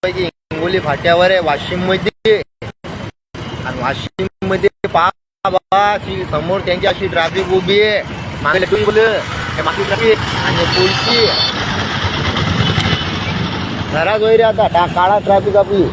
पैकी हिंगोली फाट्यावर आहे वाशिम मध्ये. आणि वाशिम मध्ये पहा बाबा समोर त्यांची अशी ट्रॅफिक उभी आहे. मागे मागची ट्रॅफिक आणि पुढची घरात वैरे आता काळा ट्रॅफिक आपली.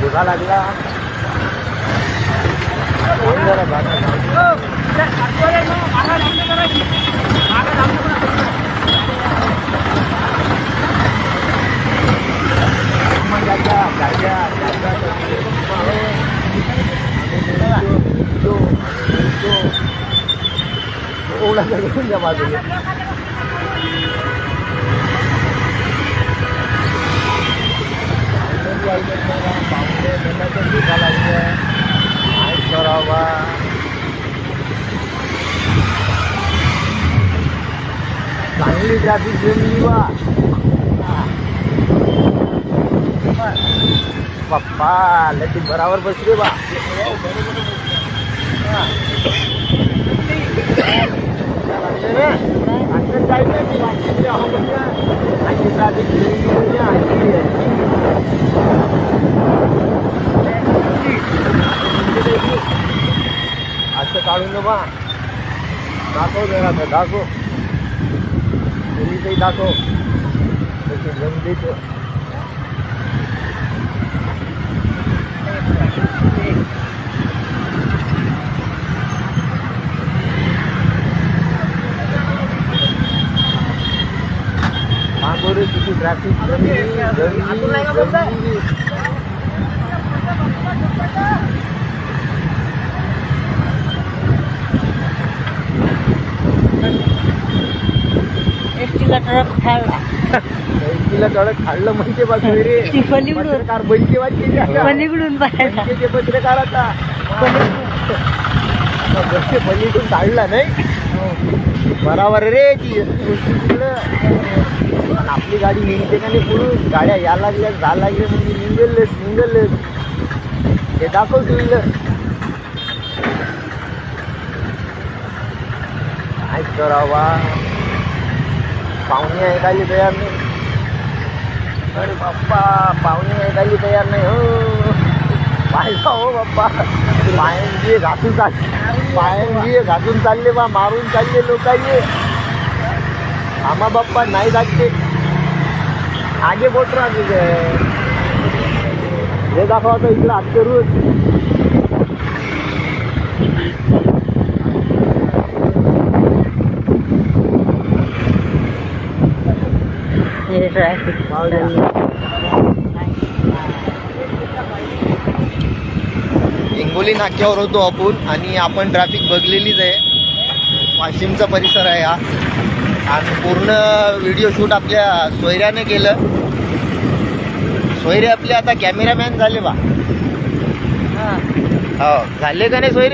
धोका लागला. बाजूला चांगली ट्रॅफिक जमली बा. पप्पा लटी बराबर बसले बा. असं काढून ना बा. दाखव जरा दाखव पोलीसही दाखव तसे गंदीच. मागोरे किती ट्रॅफिक एसटीला ट्रक खाल्ला. एसटीला ट्रक खाल्लं म्हणजे बघ रे. पत्रकार बनके वाटते पलीकडून बाहेर पत्रकार आता पलीकडून काढला नाही बराबर रे. ती आपली गाडी निघते का नाही पुढून. गाड्या या लागल्या जा लागल्या म्हणजे निघेलच हे दाखव टू व्हीलर. काय करावा पाहुणे ऐकायला तयार नाही. अरे बाप्पा पाहुणे ऐकायला तयार नाही. हो पाहिजे हो बाप्पा. पायांची घासून चालले बा. मारून चालले लोकांनी. आम्हा बाप्पा नाही जाते. आगे बोट राहते हे दाखवा इकडं हात करून. हिंगोली नाक्यावर होतो आपण आणि आपण ट्रॅफिक बघलेलीच आहे. वाशिमचा परिसर आहे हा. आणि पूर्ण व्हिडिओ शूट आपल्या सोयऱ्याने केलं. सोयरे आपले आता कॅमेरामॅन झाले बा. हो झाले का नाही सोयरे.